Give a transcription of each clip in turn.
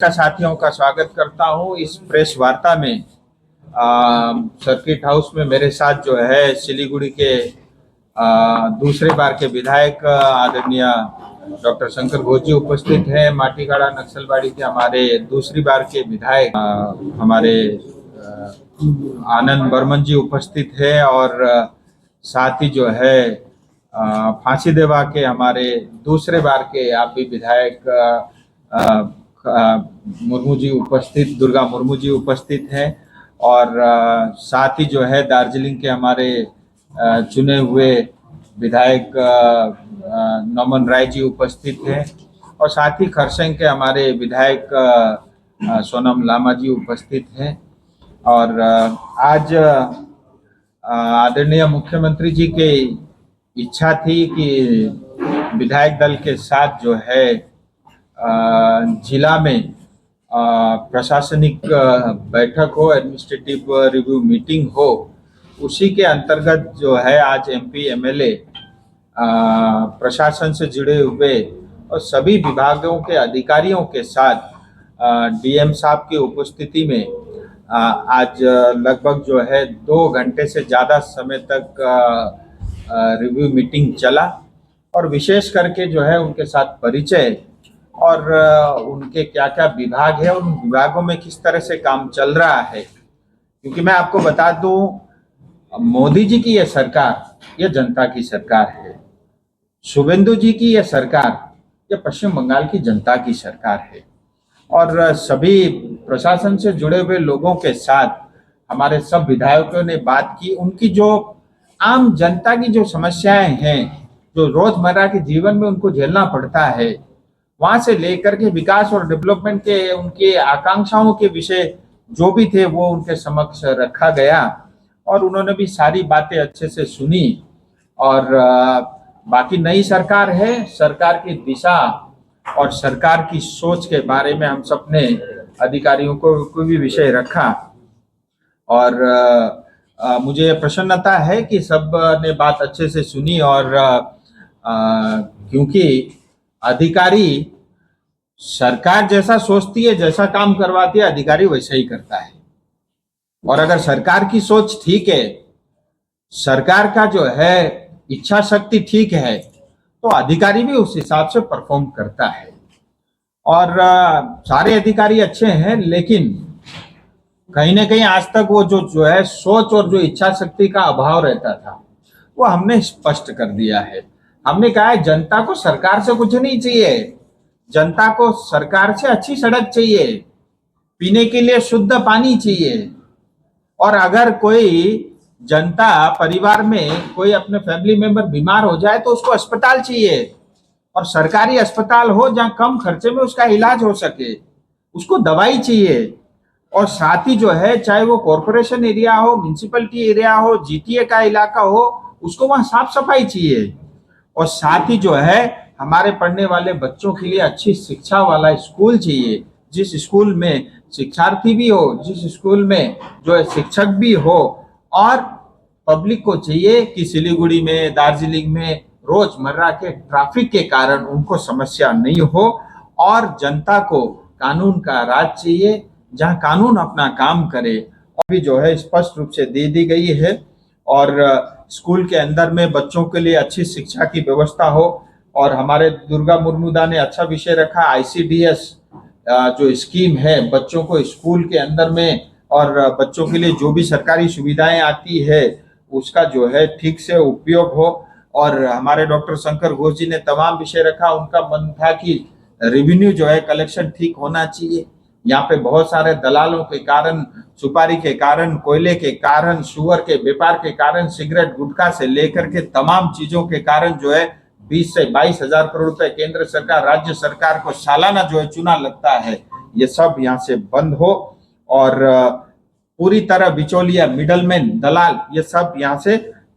साथियों का स्वागत करता हूं इस प्रेस वार्ता में। सर्किट हाउस में मेरे साथ जो है सिलीगुड़ी के दूसरे बार के विधायक आदरणीय डॉक्टर शंकर घोष जी उपस्थित हैं। माटीगाड़ा नक्सलबाड़ी के हमारे दूसरी बार के विधायक हमारे आनंद बर्मन जी उपस्थित है और साथ ही जो है फांसी देवा के हमारे दूसरे बार के आप भी विधायक मुर्मू जी उपस्थित, दुर्गा मुर्मू जी उपस्थित हैं और साथ ही जो है दार्जिलिंग के हमारे चुने हुए विधायक नमन राय जी उपस्थित हैं और साथ ही खरसंग के हमारे विधायक सोनम लामा जी उपस्थित हैं। और आज आदरणीय मुख्यमंत्री जी की इच्छा थी कि विधायक दल के साथ जो है जिला में प्रशासनिक बैठक हो, एडमिनिस्ट्रेटिव रिव्यू मीटिंग हो। उसी के अंतर्गत जो है आज एमपी एमएलए प्रशासन से जुड़े हुए और सभी विभागों के अधिकारियों के साथ डीएम साहब की उपस्थिति में आज लगभग जो है 2 घंटे से ज़्यादा समय तक रिव्यू मीटिंग चला और विशेष करके जो है उनके साथ परिचय और उनके क्या क्या विभाग है, उन विभागों में किस तरह से काम चल रहा है। क्योंकि मैं आपको बता दूं, मोदी जी की यह सरकार यह जनता की सरकार है, शुभेंदु जी की यह सरकार यह पश्चिम बंगाल की जनता की सरकार है। और सभी प्रशासन से जुड़े हुए लोगों के साथ हमारे सब विधायकों ने बात की। उनकी जो आम जनता की जो समस्याएं हैं, जो रोजमर्रा के जीवन में उनको झेलना पड़ता है, वहां से लेकर के विकास और डेवलपमेंट के उनकी आकांक्षाओं के विषय जो भी थे वो उनके समक्ष रखा गया और उन्होंने भी सारी बातें अच्छे से सुनी। और बाकी नई सरकार है, सरकार की दिशा और सरकार की सोच के बारे में हम सब ने अधिकारियों को कोई भी विषय रखा और मुझे प्रसन्नता है कि सब ने बात अच्छे से सुनी। और क्योंकि अधिकारी सरकार जैसा सोचती है, जैसा काम करवाती है, अधिकारी वैसा ही करता है। और अगर सरकार की सोच ठीक है, सरकार का जो है इच्छा शक्ति ठीक है, तो अधिकारी भी उस हिसाब से परफॉर्म करता है। और सारे अधिकारी अच्छे हैं, लेकिन कहीं ना कहीं आज तक वो जो है सोच और जो इच्छा शक्ति का अभाव रहता था वो हमने स्पष्ट कर दिया है। हमने कहा है जनता को सरकार से कुछ नहीं चाहिए, जनता को सरकार से अच्छी सड़क चाहिए, पीने के लिए शुद्ध पानी चाहिए। और अगर कोई जनता परिवार में कोई अपने फैमिली मेंबर बीमार हो जाए तो उसको अस्पताल चाहिए और सरकारी अस्पताल हो जहां कम खर्चे में उसका इलाज हो सके, उसको दवाई चाहिए। और साथ ही जो है चाहे वो कॉरपोरेशन एरिया हो, म्युनिसिपैलिटी एरिया हो, जीटीए का इलाका हो, उसको वहां साफ सफाई चाहिए। और साथ ही जो है हमारे पढ़ने वाले बच्चों के लिए अच्छी शिक्षा वाला स्कूल चाहिए, जिस स्कूल में शिक्षार्थी भी हो, जिस स्कूल में जो है शिक्षक भी हो। और पब्लिक को चाहिए कि सिलीगुड़ी में, दार्जिलिंग में रोजमर्रा के ट्रैफिक के कारण उनको समस्या नहीं हो और जनता को कानून का राज चाहिए, जहां कानून अपना काम करे। और भी जो है स्पष्ट रूप से दे दी गई है और स्कूल के अंदर में बच्चों के लिए अच्छी शिक्षा की व्यवस्था हो। और हमारे दुर्गा मुर्मुदा ने अच्छा विषय रखा, आईसीडीएस जो स्कीम है बच्चों को स्कूल के अंदर में और बच्चों के लिए जो भी सरकारी सुविधाएं आती है उसका जो है ठीक से उपयोग हो। और हमारे डॉक्टर शंकर घोष जी ने तमाम विषय रखा। उनका मन था कि रेवेन्यू जो है कलेक्शन ठीक होना चाहिए। यहाँ पे बहुत सारे दलालों के कारण, सुपारी के कारण, कोयले के कारण, शुगर के व्यापार के कारण, सिगरेट गुटखा से लेकर के तमाम चीजों के कारण जो है 20 से 22 हजार करोड़ रुपए केंद्र सरकार, राज्य सरकार को सालाना जो है चुना लगता है, ये सब यहाँ से बंद हो और पूरी तरह बिचौलिया, मिडलमैन, दलाल, ये सब यहाँ से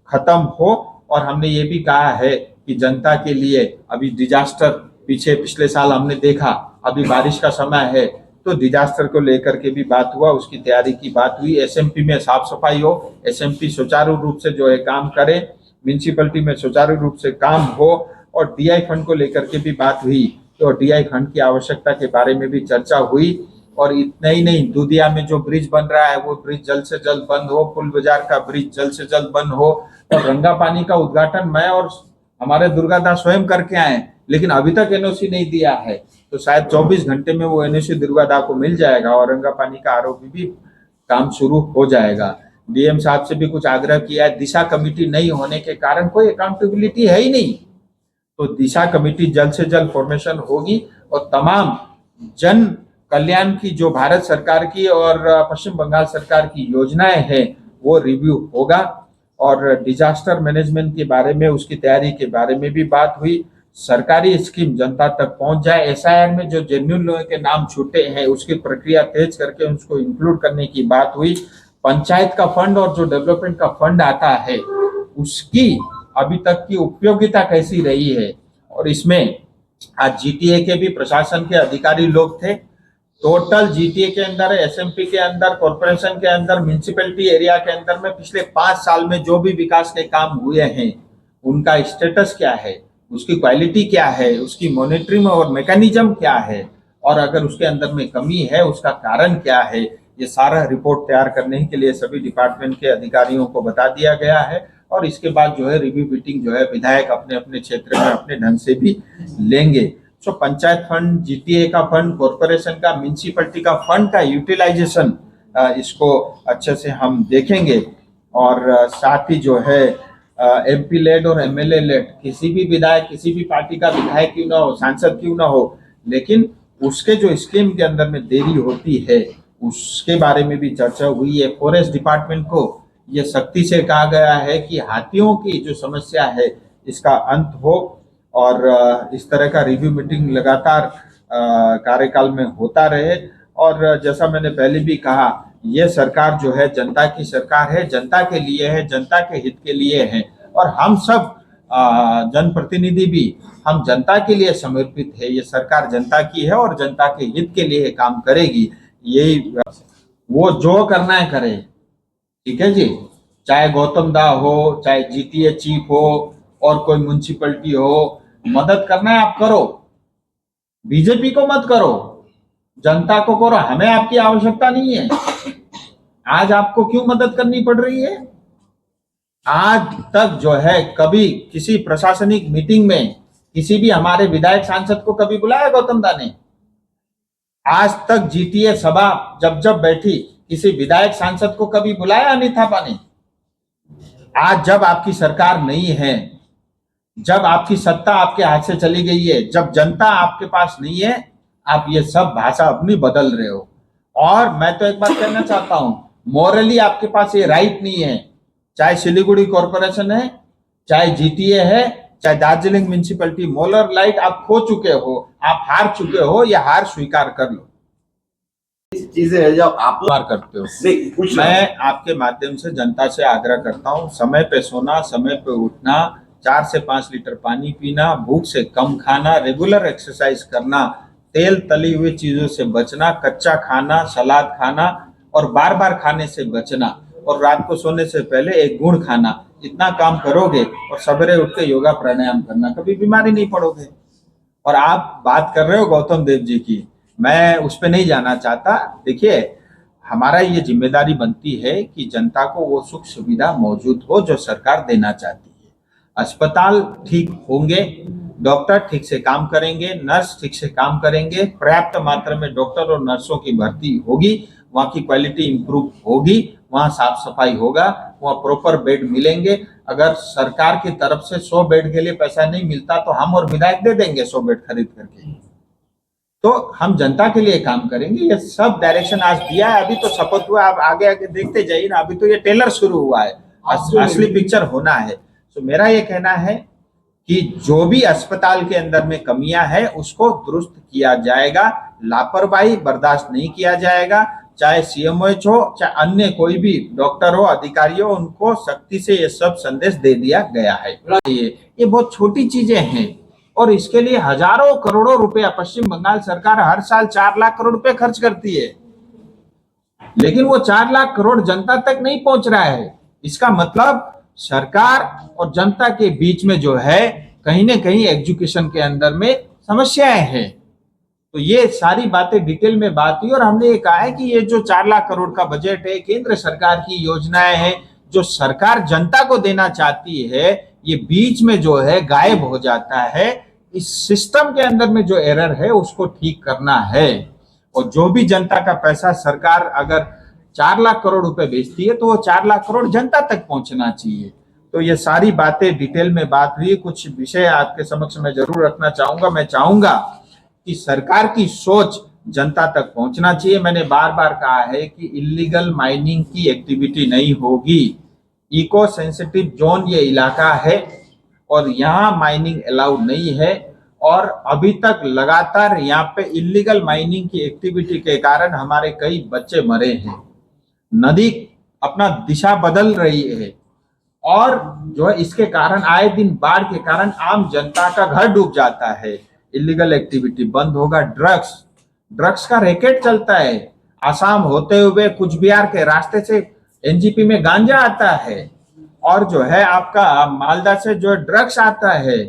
खत्म हो। और हमने ये भी कहा है कि जनता के लिए अभी डिजास्टर पिछले साल हमने देखा, अभी बारिश का समय है तो डिजास्टर को लेकर के भी बात हुआ, उसकी तैयारी की बात हुई। एसएमपी में साफ सफाई हो, एसएमपी सुचारू रूप से जो है काम करे, म्यूनिसिपैलिटी में सुचारू रूप से काम हो और डीआई फंड को लेकर के भी बात हुई। तो डीआई फंड की आवश्यकता के बारे में भी चर्चा हुई। और इतना ही नहीं, दूधिया में जो ब्रिज बन रहा है वो ब्रिज जल्द से जल्द बंद हो, पुल बाजार का ब्रिज जल्द से जल्द बंद हो। और रंगा पानी का उद्घाटन मैं और हमारे दुर्गादास स्वयं करके आए, लेकिन अभी तक एनओसी नहीं दिया है। तो शायद 24 घंटे में वो एनओसी दुर्गादास को मिल जाएगा और रंगा पानी का आरोपी भी काम शुरू हो जाएगा। डीएम साहब से भी कुछ आग्रह किया है। दिशा कमेटी नहीं होने के कारण कोई अकाउंटेबिलिटी है ही नहीं, तो दिशा कमेटी जल्द से जल्द फॉर्मेशन होगी और तमाम जन कल्याण की जो भारत सरकार की और पश्चिम बंगाल सरकार की योजनाएं हैं वो रिव्यू होगा। और डिजास्टर मैनेजमेंट के बारे में, उसकी तैयारी के बारे में भी बात हुई। सरकारी स्कीम जनता तक पहुंच जाए। एसआईआर में जो जेन्युइन लोगों के नाम छूटे हैं उसकी प्रक्रिया तेज करके उसको इंक्लूड करने की बात हुई। पंचायत का फंड और जो डेवलपमेंट का फंड आता है उसकी अभी तक की उपयोगिता कैसी रही है। और इसमें आज जीटीए के भी प्रशासन के अधिकारी लोग थे। टोटल जीटीए के अंदर, एसएमपी के अंदर, कॉर्पोरेशन के अंदर, म्यूनिसिपैलिटी एरिया के अंदर में पिछले 5 साल में जो भी विकास के काम हुए हैं उनका स्टेटस क्या है, उसकी क्वालिटी क्या है, उसकी मॉनिटरिंग और मैकेनिज्म क्या है, और अगर उसके अंदर में कमी है उसका कारण क्या है, ये सारा रिपोर्ट तैयार करने के लिए सभी डिपार्टमेंट के अधिकारियों को बता दिया गया है। और इसके बाद जो है रिव्यू मीटिंग जो है विधायक अपने अपने क्षेत्र में अपने ढंग से भी लेंगे। तो पंचायत फंड, जीटीए का फंड, कॉर्पोरेशन का, म्यूनिसिपैलिटी का फंड का यूटिलाइजेशन इसको अच्छे से हम देखेंगे। और साथ ही जो है एमपी लेड और एमएलए लेड, किसी भी विधायक, किसी भी पार्टी का विधायक क्यों ना हो, सांसद क्यों ना हो, लेकिन उसके जो स्कीम के अंदर में देरी होती है उसके बारे में भी चर्चा हुई है। फॉरेस्ट डिपार्टमेंट को ये सख्ती से कहा गया है कि हाथियों की जो समस्या है इसका अंत हो और इस तरह का रिव्यू मीटिंग लगातार कार्यकाल में होता रहे। और जैसा मैंने पहले भी कहा, ये सरकार जो है जनता की सरकार है, जनता के लिए है, जनता के हित के लिए है। और हम सब जनप्रतिनिधि भी हम जनता के लिए समर्पित है। ये सरकार जनता की है और जनता के हित के लिए काम करेगी। यही वो जो करना है करे, ठीक है जी। चाहे गौतम दा हो, चाहे जीटीए चीफ हो और कोई म्युनिसिपैलिटी हो, मदद करना है आप करो, बीजेपी को मत करो, जनता को करो। हमें आपकी आवश्यकता नहीं है। आज आपको क्यों मदद करनी पड़ रही है? आज तक जो है कभी किसी प्रशासनिक मीटिंग में किसी भी हमारे विधायक सांसद को कभी बुलाया गौतम दा ने? आज तक जीटीए सभा जब जब बैठी किसी विधायक सांसद को कभी बुलाया अनिल थापा ने? आज जब आपकी सरकार नहीं है, जब आपकी सत्ता आपके हाथ से चली गई है, जब जनता आपके पास नहीं है, आप ये सब भाषा अपनी बदल रहे हो। और मैं तो एक बात कहना चाहता हूं, मॉरली आपके पास ये राइट नहीं है। चाहे सिलीगुड़ी कॉर्पोरेशन है, चाहे जीटीए है, चाहे दार्जिलिंग म्यूनिसिपैलिटी, मोलर लाइट आप खो चुके हो, आप हार चुके हो, ये हार स्वीकार कर लो। चीजें है जो आप करते हो। मैं आपके माध्यम से जनता से आग्रह करता हूं, समय पे सोना, समय पे उठना, 4 से 5 लीटर पानी पीना, भूख से कम खाना, रेगुलर एक्सरसाइज करना, तेल तली हुई चीजों से बचना, कच्चा खाना, सलाद खाना और बार बार खाने से बचना, और रात को सोने से पहले एक गुड़ खाना। इतना काम करोगे और सवेरे उठ के योगा प्राणायाम करना, कभी बीमारी नहीं पड़ोगे। और आप बात कर रहे हो गौतम देव जी की, मैं उस पर नहीं जाना चाहता। देखिए, हमारा ये जिम्मेदारी बनती है कि जनता को वो सुख सुविधा मौजूद हो जो सरकार देना चाहती है। अस्पताल ठीक होंगे, डॉक्टर ठीक से काम करेंगे, नर्स ठीक से काम करेंगे, पर्याप्त मात्रा में डॉक्टर और नर्सों की भर्ती होगी, वहाँ की क्वालिटी इंप्रूव होगी, वहाँ साफ सफाई होगा, वहाँ प्रॉपर बेड मिलेंगे। अगर सरकार की तरफ से 100 बेड के लिए पैसा नहीं मिलता तो हम और विधायक दे देंगे 100 बेड खरीद करके। तो हम जनता के लिए काम करेंगे। ये सब डायरेक्शन आज दिया है। अभी तो शपथ हुआ, आप आगे आगे देखते जाइए ना, अभी तो ये ट्रेलर शुरू हुआ है, असली पिक्चर होना है। तो मेरा ये कहना है कि जो भी अस्पताल के अंदर में कमियां है उसको दुरुस्त किया जाएगा, लापरवाही बर्दाश्त नहीं किया जाएगा। चाहे सीएमओएच हो, चाहे अन्य कोई भी डॉक्टर हो, अधिकारी हो, उनको सख्ती से ये सब संदेश दे दिया गया है। ये बहुत छोटी चीजें हैं और इसके लिए हजारों करोड़ों रुपया पश्चिम बंगाल सरकार हर साल 4 लाख करोड़ रुपए खर्च करती है, लेकिन वो 4 लाख करोड़ जनता तक नहीं पहुंच रहा है। इसका मतलब सरकार और जनता के बीच में जो है कहीं ना कहीं एजुकेशन के अंदर में समस्याएं हैं। तो ये सारी बातें डिटेल में बात हुई और हमने ये कहा है कि ये जो 4 लाख करोड़ का बजट है, केंद्र सरकार की योजनाएं हैं, जो सरकार जनता को देना चाहती है, ये बीच में जो है गायब हो जाता है। इस सिस्टम के अंदर में जो एरर है उसको ठीक करना है। और जो भी जनता का पैसा सरकार अगर 4 लाख करोड़ रुपए बेचती है तो वो 4 लाख करोड़ जनता तक पहुंचना चाहिए। तो ये सारी बातें डिटेल में बात हुई। कुछ विषय आपके समक्ष में जरूर रखना चाहूंगा। मैं चाहूंगा कि सरकार की सोच जनता तक पहुंचना चाहिए। मैंने बार बार कहा है कि इलीगल माइनिंग की एक्टिविटी नहीं होगी। इको सेंसिटिव जोन ये इलाका है और यहाँ माइनिंग अलाउड नहीं है। और अभी तक लगातार यहाँ पे इलीगल माइनिंग की एक्टिविटी के कारण हमारे कई बच्चे मरे हैं। नदी अपना दिशा बदल रही है और जो है इसके कारण आए दिन बाढ़ के कारण आम जनता का घर डूब जाता है। इलीगल एक्टिविटी बंद होगा। ड्रग्स का रैकेट चलता है। आसाम होते हुए कुछ बिहार के रास्ते से एनजीपी में गांजा आता है और जो है आपका मालदा से जो ड्रग्स आता है,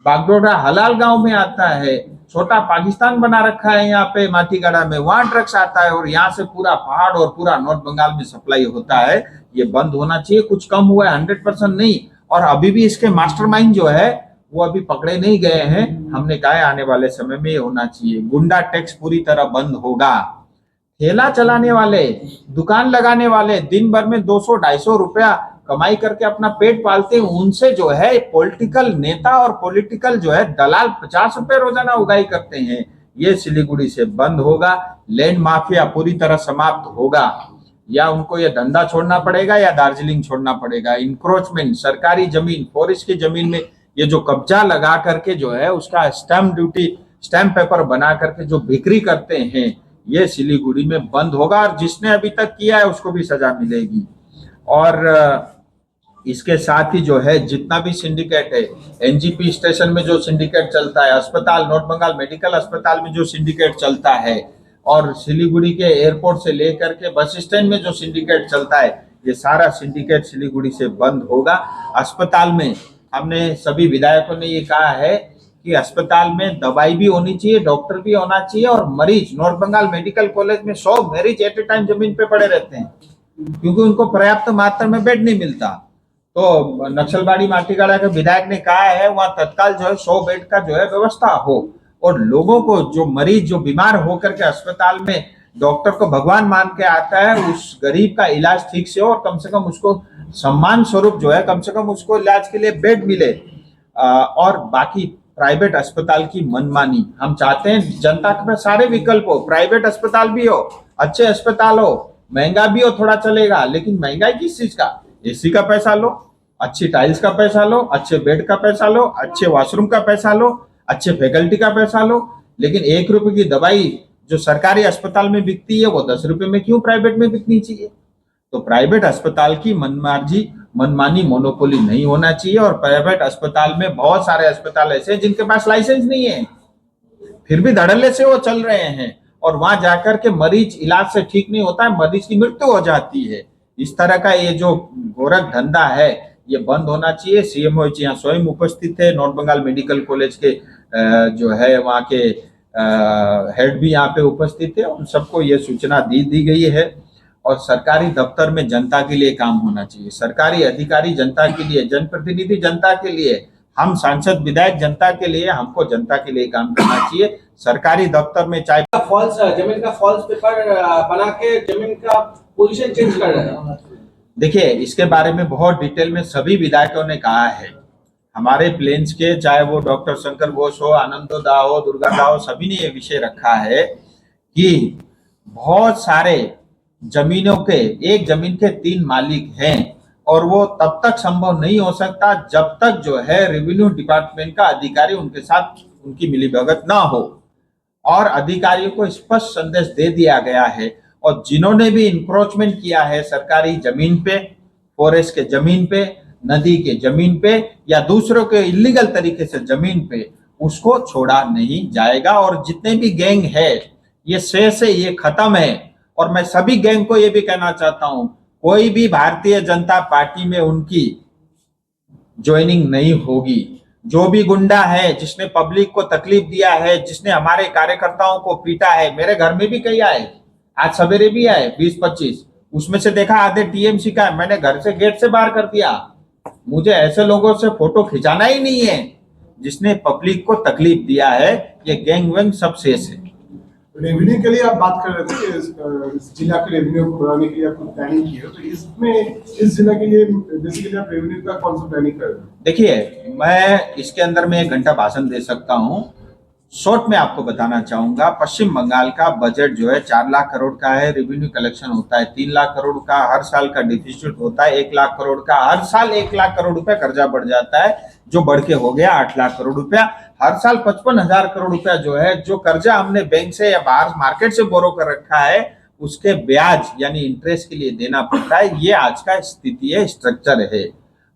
बागडोगरा हलाल गांव में आता है, छोटा पाकिस्तान बना रखा है यहाँ पे माटीगढ़ा में, वहां ड्रग्स आता है और यहाँ से पूरा पहाड़ और पूरा नॉर्थ बंगाल में सप्लाई होता है। ये बंद होना चाहिए। कुछ कम हुआ है, 100% नहीं। और अभी भी इसके मास्टरमाइंड जो है वो अभी पकड़े नहीं गए हैं। हमने कहा है आने वाले समय में ये होना चाहिए। गुंडा टैक्स पूरी तरह बंद होगा। ठेला चलाने वाले, दुकान लगाने वाले दिन भर में 200-250 रुपया कमाई करके अपना पेट पालते हैं, उनसे जो है पॉलिटिकल नेता और पॉलिटिकल जो है दलाल 50 रुपए रोजाना उगाई करते हैं। ये सिलीगुड़ी से बंद होगा। लैंड माफिया पूरी तरह समाप्त होगा। या उनको ये धंधा छोड़ना पड़ेगा या दार्जिलिंग छोड़ना पड़ेगा। इंक्रोचमेंट, सरकारी जमीन, फॉरेस्ट की जमीन में ये जो कब्जा लगा करके जो है उसका स्टैम्प ड्यूटी, स्टैम्प पेपर बना करके जो बिक्री करते हैं, ये सिलीगुड़ी में बंद होगा। और जिसने अभी तक किया है उसको भी सजा मिलेगी। और इसके साथ ही जो है जितना भी सिंडिकेट है, एनजीपी स्टेशन में जो सिंडिकेट चलता है, अस्पताल, नॉर्थ बंगाल मेडिकल अस्पताल में जो सिंडिकेट चलता है, और सिलीगुड़ी के एयरपोर्ट से लेकर के बस स्टैंड में जो सिंडिकेट चलता है, ये सारा सिंडिकेट सिलीगुड़ी से बंद होगा। अस्पताल में हमने सभी विधायकों ने ये कहा है कि अस्पताल में दवाई भी होनी चाहिए, डॉक्टर भी होना चाहिए और मरीज, नॉर्थ बंगाल मेडिकल कॉलेज में 100 मरीज एट ए टाइम जमीन पे पड़े रहते हैं क्योंकि उनको पर्याप्त मात्रा में बेड नहीं मिलता। तो नक्सलबाड़ी माटीगाड़ा के विधायक ने कहा है वहां तत्काल जो है 100 बेड का जो है व्यवस्था हो और लोगों को, जो मरीज जो बीमार होकर के अस्पताल में डॉक्टर को भगवान मान के आता है, उस गरीब का इलाज ठीक से हो और कम से कम उसको सम्मान स्वरूप जो है कम से कम उसको इलाज के लिए बेड मिले। और बाकी प्राइवेट अस्पताल की मनमानी, हम चाहते हैं जनता के पास सारे विकल्प हो, प्राइवेट अस्पताल भी हो, अच्छे अस्पताल हो, महंगा भी हो, थोड़ा चलेगा, लेकिन महंगाई किस चीज का? एसी का पैसा लो, अच्छी टाइल्स का पैसा लो, अच्छे बेड का पैसा लो, अच्छे वॉशरूम का पैसा लो, अच्छे फैकल्टी का पैसा लो, लेकिन 1 रुपए की दवाई जो सरकारी अस्पताल में बिकती है वो 10 रुपए में क्यों प्राइवेट में बिकनी चाहिए? तो प्राइवेट अस्पताल की मनमानी मोनोपोली नहीं होना चाहिए। और प्राइवेट अस्पताल में बहुत सारे अस्पताल ऐसे हैं जिनके पास लाइसेंस नहीं है, फिर भी धड़ल्ले से वो चल रहे हैं और वहां जाकर के मरीज इलाज से ठीक नहीं होता है, मरीज की मृत्यु हो जाती है। इस तरह का ये जो गोरख धंधा है ये बंद होना चाहिए। सीएमओ यहाँ स्वयं उपस्थित है, नॉर्थ बंगाल मेडिकल कॉलेज के जो है वहाँ के हेड भी यहाँ पे उपस्थित है, उन सबको ये सूचना दी गई है। और सरकारी दफ्तर में जनता के लिए काम होना चाहिए, सरकारी अधिकारी जनता के लिए, जनप्रतिनिधि जनता के लिए, हम सांसद विधायक जनता के लिए, हमको जनता के लिए काम करना चाहिए। सरकारी दफ्तर में चाहे फॉल्स जमीन का फॉल्स पेपर बना के जमीन का पोजीशन चेंज कर रहे हैं। देखिए, इसके बारे में बहुत डिटेल में सभी विधायकों ने कहा है। हमारे प्लेन्स के, चाहे वो डॉक्टर शंकर घोष हो, आनंदो दा हो, दुर्गा दा हो, सभी ने ये विषय रखा है कि बहुत सारे जमीनों के, एक जमीन के 3 मालिक हैं और वो तब तक संभव नहीं हो सकता जब तक जो है रेवेन्यू डिपार्टमेंट का अधिकारी उनके साथ उनकी मिलीभगत ना हो। और अधिकारियों को स्पष्ट संदेश दे दिया गया है। और जिन्होंने भी इंक्रोचमेंट किया है सरकारी जमीन पे, फॉरेस्ट के जमीन पे, नदी के जमीन पे या दूसरों के इलीगल तरीके से जमीन पे, उसको छोड़ा नहीं जाएगा। और जितने भी गैंग है ये से ये खत्म है। और मैं सभी गैंग को ये भी कहना चाहता हूं, कोई भी भारतीय जनता पार्टी में उनकी ज्वाइनिंग नहीं होगी। जो भी गुंडा है जिसने पब्लिक को तकलीफ दिया है, जिसने हमारे कार्यकर्ताओं को पीटा है, मेरे घर में भी कई आए, आज सवेरे भी आए 20-25, उसमें से देखा आधे टीएमसी का है, मैंने घर से गेट से बाहर कर दिया। मुझे ऐसे लोगों से फोटो खिंचाना ही नहीं है। जिसने पब्लिक को तकलीफ दिया है, ये गैंग वैंग सब शेष है। रेवेन्यू के लिए आप बात कर रहे थे कि इस जिला के रेवेन्यू को बढ़ाने के लिए आपको प्लानिंग की है, तो इसमें इस जिला के लिए बेसिकली आप रेवेन्यू का कौन सा प्लानिंग कर रहे हैं? देखिए, मैं इसके अंदर में 1 घंटा भाषण दे सकता हूं। शॉर्ट में आपको बताना चाहूंगा, पश्चिम बंगाल का बजट जो है 4 लाख करोड़ का है, रेवेन्यू कलेक्शन होता है 3 लाख करोड़ का, हर साल का डिफिसिट होता है 1 लाख करोड़ का, हर साल 1 लाख करोड़ रुपया कर्जा बढ़ जाता है, जो बढ़ के हो गया 8 लाख करोड़ रुपया। हर साल 55,000 करोड़ रुपया जो है, जो कर्जा हमने बैंक से या बाहर मार्केट से बोरो कर रखा है, उसके ब्याज यानी इंटरेस्ट के लिए देना पड़ता है। ये आज का स्थिति है, स्ट्रक्चर है।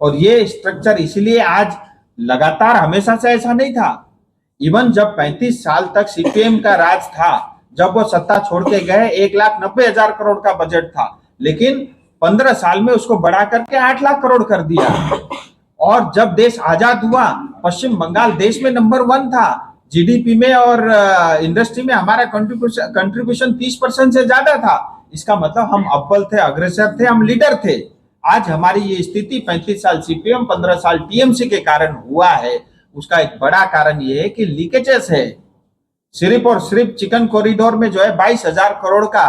और ये स्ट्रक्चर इसलिए आज लगातार हमेशा से ऐसा नहीं था। इवन जब 35 साल तक सीपीएम का राज था, जब वो सत्ता छोड़ के गए 1,90,000 करोड़ का बजट था, लेकिन 15 साल में उसको बढ़ा करके 8 लाख करोड़ कर दिया। और जब देश आजाद हुआ, पश्चिम बंगाल देश में नंबर 1 था जीडीपी में, और इंडस्ट्री में हमारा कंट्रीब्यूशन 30% से ज्यादा था। इसका मतलब हम अव्वल थे, अग्रसर थे, हम लीडर थे। आज हमारी ये स्थिति 35 साल सीपीएम 15 साल टीएमसी के कारण हुआ है। उसका एक बड़ा कारण ये है कि लीकेजेस है। सिर्फ और सिर्फ चिकन कॉरिडोर में जो है 22,000 करोड़ का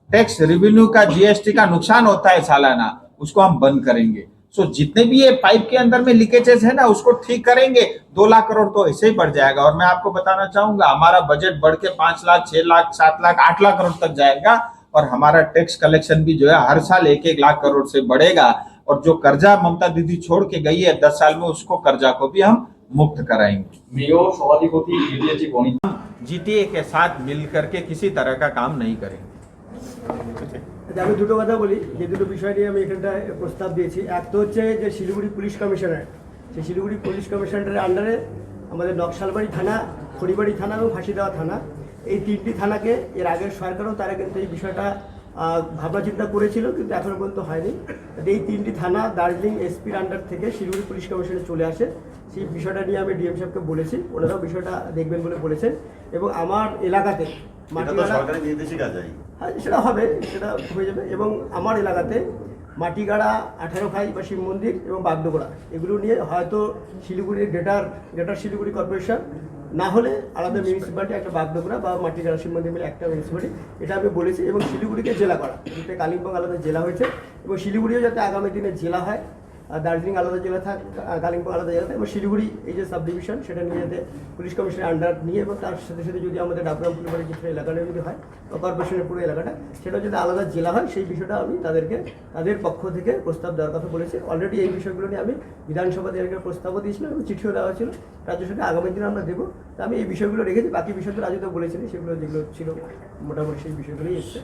टैक्स रेवेन्यू का, जीएसटी का नुकसान होता है सालाना, उसको हम बंद करेंगे। सो जितने भी ये पाइप के अंदर में लीकेजेस है ना, उसको ठीक करेंगे, 2 लाख करोड़ तो ऐसे ही बढ़ जाएगा। और मैं आपको बताना चाहूंगा, हमारा बजट बढ़ के 5 लाख, 6 लाख, 7 लाख, 8 लाख करोड़ तक जाएगा। और हमारा टैक्स कलेक्शन भी जो है हर साल 1-1 लाख करोड़ से बढ़ेगा। और जो कर्जा ममता दीदी छोड़ के गई है 10 साल में, उसको कर्जा को भी हम मुक्त कराएंगे। मेयर सभाधिपति जीटीए के साथ मिल करके किसी तरह का काम नहीं करेंगे। আমি দুটো কথা বলি, যে দুটো বিষয় নিয়ে আমি এখানটায় প্রস্তাব দিয়েছি। এক তো হচ্ছে যে শিলিগুড়ি পুলিশ কমিশনার, সেই শিলিগুড়ি পুলিশ কমিশনারের আন্ডারে আমাদের নকশালবাড়ি থানা, খড়িবাড়ি থানা এবং ফাঁসিদেওয়া থানা, এই 3টি থানাকে এর আগের সরকারও তারা কিন্তু এই বিষয়টা ভাবনা চিন্তা করেছিল, কিন্তু এখনো পর্যন্ত হয়নি। এই 3টি থানা দার্জিলিং এসপির আন্ডার থেকে শিলিগুড়ি পুলিশ কমিশনে চলে আসে। সেই বিষয়টা নিয়ে আমি ডিএম সাহেবকে বলেছি, ওনারাও বিষয়টা দেখবেন বলে বলেছেন। এবং আমার এলাকাতে সরকারি নির্দেশিকা যায়, হ্যাঁ সেটা হবে, সেটা হয়ে যাবে। এবং আমার এলাকাতে মাটিগাড়া, 18 খাই বা শিব মন্দির এবং বাগডোগরা, এগুলো নিয়ে হয়তো শিলিগুড়ির গ্রেটার শিলিগুড়ি কর্পোরেশন, না হলে আলাদা মিউনিসিপ্যালিটি, একটা বাগডোগরা বা মাটিগাড়া শিব মন্দির মিলে একটা মিউনিসিপ্যালিটি, এটা আমি বলেছি। এবং শিলিগুড়িকে জেলা করা, যাতে কালিম্পং আলাদা জেলা হয়েছে, এবং শিলিগুড়িও যাতে আগামী দিনে জেলা হয়, দার্জিলিং আলাদা জেলা থাক, কালিম্পং আলাদা জেলা থাকে, এবং শিলিগুড়ি এই যে সাব ডিভিশন, সেটা নিয়ে যাতে পুলিশ কমিশনের আন্ডার নিয়ে, এবং তার সাথে সাথে যদি আমাদের ডাবগ্রাম ফুলবাড়ি কিছু এলাকাটা যদি হয়, বা কর্পোরেশনের পুরো এলাকাটা, সেটা যদি আলাদা জেলা হয়, সেই বিষয়টা আমি তাদের পক্ষ থেকে প্রস্তাব দেওয়ার কথা বলেছি। অলরেডি এই বিষয়গুলো নিয়ে আমি বিধানসভাতে এর আগে প্রস্তাবও দিয়েছিলাম এবং চিঠিও দেওয়া ছিল। রাজ্য সরকার আগামী দিনে আমরা দেবো। তো আমি এই বিষয়গুলো রেখেছি, বাকি বিষয়গুলো রাজ্য তো বলেছিলেন, সেগুলো যেগুলো ছিল মোটামুটি সেই বিষয়গুলোই এসছে।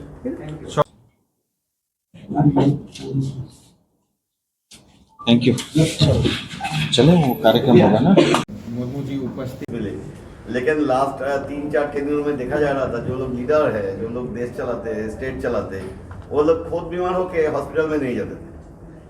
Thank you. चलो वो कार्यक्रम होगा ना, मुर्मू जी उपस्थित मिले। लेकिन लास्ट 3-4 दिनों में देखा जा रहा था, जो लोग लीडर है, जो लोग देश चलाते हैं, स्टेट चलाते हैं, वो लोग खुद बीमार होके हॉस्पिटल में नहीं जाते थे।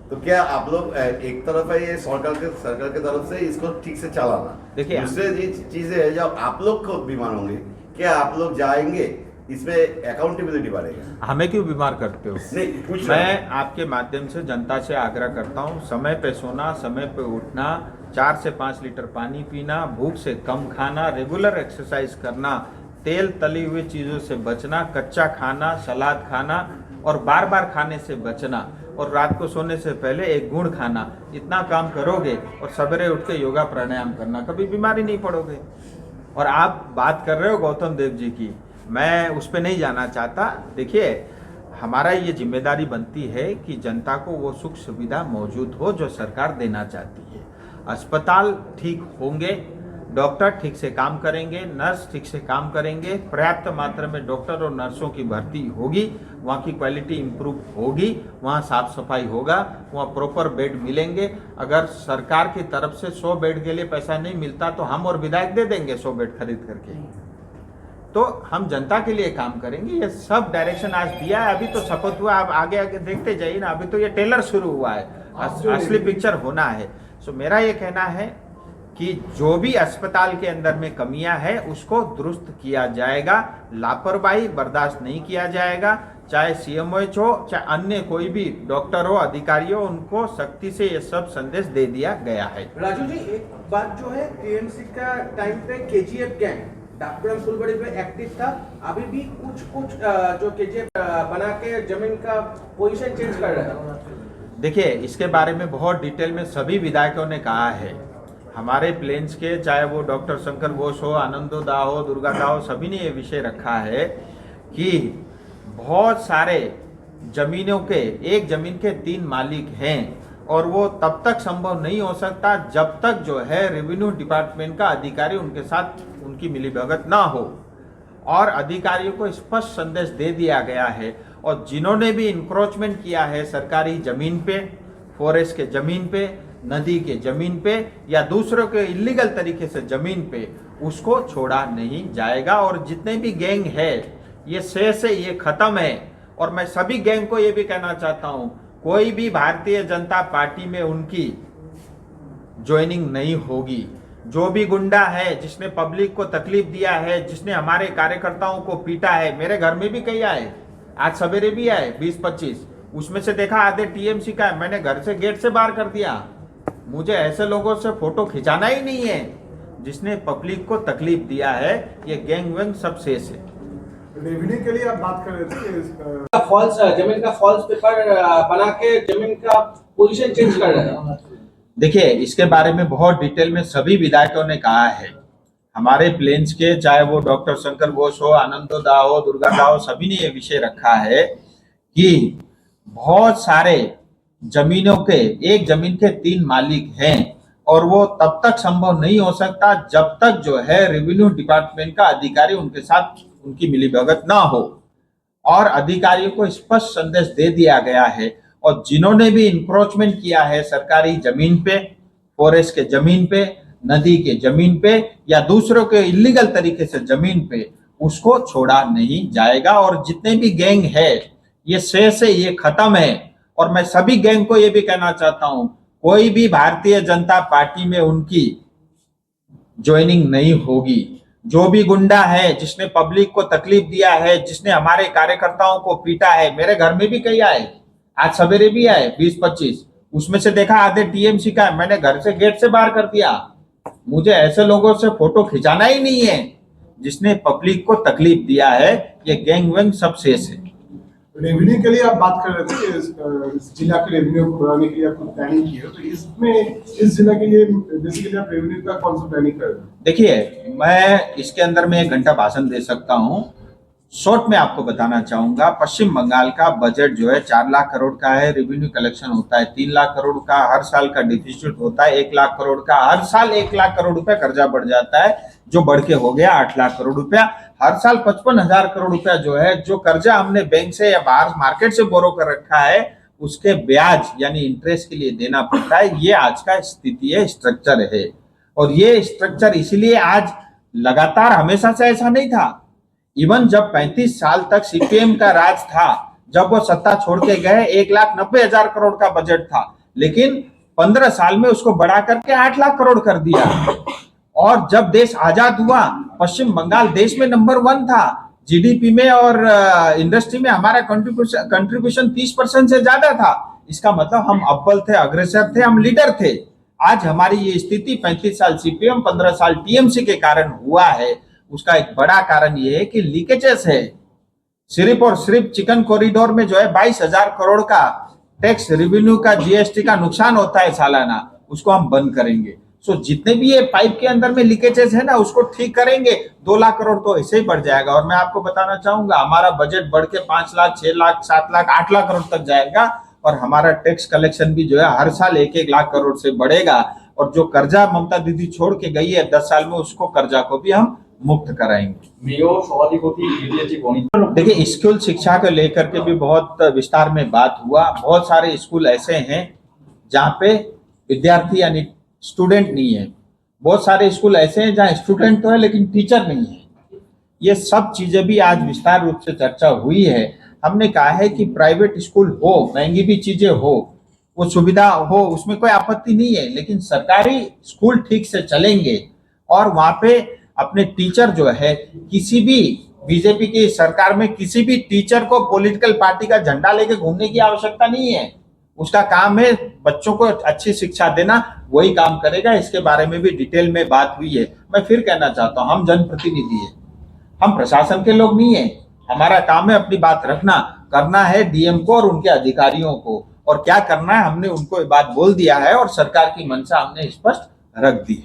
तो क्या आप लोग एक तरफ है ये सरकार की तरफ से इसको ठीक से चलाना, देखिए, दूसरी चीजें है जब आप लोग खुद बीमार होंगे, क्या आप लोग जाएंगे, इसमें अकाउंटेबिलिटी बढ़ेगा। हमें क्यों बीमार करते हो? नहीं, पूछ रहा मैं आपके माध्यम से जनता से आग्रह करता हूँ, समय पे सोना, समय पे उठना, 4 से 5 लीटर पानी पीना, भूख से कम खाना, रेगुलर एक्सरसाइज करना, तेल तली हुई चीज़ों से बचना, कच्चा खाना, सलाद खाना और बार बार खाने से बचना, और रात को सोने से पहले 1 गुड़ खाना। इतना काम करोगे और सवेरे उठ के योगा प्राणायाम करना, कभी बीमारी नहीं पड़ोगे। और आप बात कर रहे हो गौतम देव जी की, मैं उस पर नहीं जाना चाहता। देखिए, हमारा ये जिम्मेदारी बनती है कि जनता को वो सुख सुविधा मौजूद हो जो सरकार देना चाहती है। अस्पताल ठीक होंगे, डॉक्टर ठीक से काम करेंगे, नर्स ठीक से काम करेंगे, पर्याप्त मात्रा में डॉक्टर और नर्सों की भर्ती होगी, वहाँ की क्वालिटी इम्प्रूव होगी, वहाँ साफ सफाई होगा, वहाँ प्रॉपर बेड मिलेंगे। अगर सरकार की तरफ से 100 बेड के लिए पैसा नहीं मिलता तो हम और विधायक दे देंगे 100 बेड खरीद करके। तो हम जनता के लिए काम करेंगे। ये सब डायरेक्शन आज दिया है। अभी तो शपथ हुआ, आप आगे आगे देखते जाइए ना, अभी तो ये टेलर शुरू हुआ है, असली पिक्चर होना है। सो मेरा ये कहना है कि जो भी अस्पताल के अंदर में कमियां है उसको दुरुस्त किया जाएगा, लापरवाही बर्दाश्त नहीं किया जाएगा। चाहे सीएमओएच हो, चाहे अन्य कोई भी डॉक्टर हो, अधिकारी हो, उनको सख्ती से ये सब संदेश दे दिया गया है। राजू जी, एक बात जो है, टीएमसी का टाइम पे केजीएफ गैंग डॉक्टर फुलबड़ी पे एक्टिव था, अभी भी कुछ जो केजीएफ बना के जमीन का पोजीशन चेंज कर रहे हैं। देखिए, इसके बारे में बहुत डिटेल में सभी विधायकों ने कहा है। हमारे प्लेन्स के, चाहे वो डॉक्टर शंकर घोष हो, आनंदो दा हो, दुर्गा दा हो, सभी ने ये विषय रखा है कि बहुत सारे जमीनों के, एक जमीन के 3 मालिक हैं और वो तब तक संभव नहीं हो सकता जब तक जो है रेवेन्यू डिपार्टमेंट का अधिकारी उनके साथ उनकी मिलीभगत ना हो। और अधिकारियों को स्पष्ट संदेश दे दिया गया है, और जिन्होंने भी इंक्रोचमेंट किया है सरकारी जमीन पे, फॉरेस्ट के जमीन पे, नदी के जमीन पे या दूसरों के इलीगल तरीके से जमीन पे, उसको छोड़ा नहीं जाएगा। और जितने भी गैंग है ये से ये खत्म है। और मैं सभी गैंग को ये भी कहना चाहता हूं, कोई भी भारतीय जनता पार्टी में उनकी ज्वाइनिंग नहीं होगी। जो भी गुंडा है जिसने पब्लिक को तकलीफ दिया है, जिसने हमारे कार्यकर्ताओं को पीटा है, मेरे घर में भी कई आए, आज सवेरे भी आए 20-25, उसमें से देखा आधे टीएमसी का है, मैंने घर से गेट से बाहर कर दिया। मुझे ऐसे लोगों से फोटो खिंचाना ही नहीं है जिसने पब्लिक को तकलीफ दिया है। ये गैंग वैंग सब शेष है। रेवेन्यू के लिए आप बात कर रहे थे फॉल्स जमीन का फॉल्स पेपर बना के जमीन का पोजीशन चेंज कर रहे हैं। देखिए, इसके बारे में बहुत डिटेल में सभी विधायकों ने कहा है। हमारे प्लेन्स के, चाहे वो डॉक्टर शंकर घोष हो, आनंदो दा हो, दुर्गा दा हो, सभी ने ये विषय रखा है कि बहुत सारे जमीनों के, एक जमीन के 3 मालिक हैं और वो तब तक संभव नहीं हो सकता जब तक जो है रेवेन्यू डिपार्टमेंट का अधिकारी उनके साथ उनकी मिलीभगत ना हो। और अधिकारियों को स्पष्ट संदेश दे दिया गया है, और जिन्होंने भी इंक्रोचमेंट किया है सरकारी जमीन पे, फॉरेस्ट के जमीन पे, नदी के जमीन पे या दूसरों के इलीगल तरीके से जमीन पे, उसको छोड़ा नहीं जाएगा। और जितने भी गैंग है ये से ये खत्म है। और मैं सभी गैंग को ये भी कहना चाहता हूं, कोई भी भारतीय जनता पार्टी में उनकी ज्वाइनिंग नहीं होगी। जो भी गुंडा है जिसने पब्लिक को तकलीफ दिया है, जिसने हमारे कार्यकर्ताओं को पीटा है, मेरे घर में भी कई आए, आज सवेरे भी आए 20-25, उसमें से देखा आधे टीएमसी का है, मैंने घर से गेट से बाहर कर दिया। मुझे ऐसे लोगों से फोटो खिंचाना ही नहीं है जिसने पब्लिक को तकलीफ दिया है। ये गैंग वैंग सब शेष है। रेवेन्यू के लिए आप बात कर रहे थे इस जिला के रेवेन्यू बढ़ाने के लिए आपको प्लानिंग की है, तो इसमें इस जिला के लिए बेसिकली आप रेवेन्यू का कौन सा प्लानिंग कर रहे हैं? देखिए, मैं इसके अंदर में 1 घंटा भाषण दे सकता हूं। शॉर्ट में आपको बताना चाहूंगा, पश्चिम बंगाल का बजट जो है 4 लाख करोड़ का है, रेवेन्यू कलेक्शन होता है 3 लाख करोड़ का, हर साल का डिफिसिट होता है 1 लाख करोड़ का, हर साल 1 लाख करोड़ रुपया कर्जा बढ़ जाता है, जो बढ़ के हो गया 8 लाख करोड़ रुपया। हर साल 55,000 करोड़ रुपया जो है, जो कर्जा हमने बैंक से या बाहर मार्केट से बोरो कर रखा है, उसके ब्याज यानी इंटरेस्ट के लिए देना पड़ता है। ये आज का स्थिति है, स्ट्रक्चर है। और ये स्ट्रक्चर इसलिए आज लगातार, हमेशा से ऐसा नहीं था। इवन जब 35 साल तक सीपीएम का राज था, जब वो सत्ता छोड़ के गए 1,90,000 करोड़ का बजट था, लेकिन 15 साल में उसको बढ़ा करके 8 लाख करोड़ कर दिया। और जब देश आजाद हुआ, पश्चिम बंगाल देश में नंबर 1 था जीडीपी में, और इंडस्ट्री में हमारा कंट्रीब्यूशन 30% से ज्यादा था। इसका मतलब हम अव्वल थे, अग्रसर थे, हम लीडर थे। आज हमारी ये स्थिति 35 साल सीपीएम, 15 साल टीएमसी के कारण हुआ है। उसका एक बड़ा कारण ये है कि लीकेजेस है। सिर्फ और सिर्फ चिकन कॉरिडोर में जो है 22,000 करोड़ का टैक्स रेवेन्यू का, जीएसटी का नुकसान होता है सालाना, उसको हम बंद करेंगे। सो जितने भी ये पाइप के अंदर में लीकेजेस है ना, उसको ठीक करेंगे, 2 लाख करोड़ तो ऐसे ही बढ़ जाएगा। और मैं आपको बताना चाहूंगा, हमारा बजट बढ़ के 5 लाख, 6 लाख, 7 लाख, 8 लाख करोड़ तक जाएगा। और हमारा टैक्स कलेक्शन भी जो है हर साल 1-1 लाख करोड़ से बढ़ेगा। और जो कर्जा ममता दीदी छोड़ के गई है 10 साल में, उसको कर्जा को भी हम मुक्त कराएंगे। देखिए, स्कूल शिक्षा को लेकर के भी बहुत विस्तार में बात हुआ। बहुत सारे स्कूल ऐसे हैं जहाँ पे विद्यार्थी यानी स्टूडेंट नहीं है। बहुत सारे स्कूल ऐसे हैं जहाँ स्टूडेंट तो है लेकिन टीचर नहीं है। ये सब चीजें भी आज विस्तार रूप से चर्चा हुई है। हमने कहा है कि प्राइवेट स्कूल हो, महंगी भी चीजें हो, वो सुविधा हो, उसमें कोई आपत्ति नहीं है, लेकिन सरकारी स्कूल ठीक से चलेंगे और वहां पे अपने टीचर जो है, किसी भी बीजेपी की सरकार में किसी भी टीचर को पॉलिटिकल पार्टी का झंडा लेके घूमने की आवश्यकता नहीं है। उसका काम है बच्चों को अच्छी शिक्षा देना, वही काम करेगा। इसके बारे में भी डिटेल में बात हुई है। मैं फिर कहना चाहता हूं, हम जनप्रतिनिधि है, हम प्रशासन के लोग नहीं है। हमारा काम है अपनी बात रखना, करना है डीएम को और उनके अधिकारियों को, और क्या करना है हमने उनको ये बात बोल दिया है और सरकार की मंशा हमने स्पष्ट रख दी है।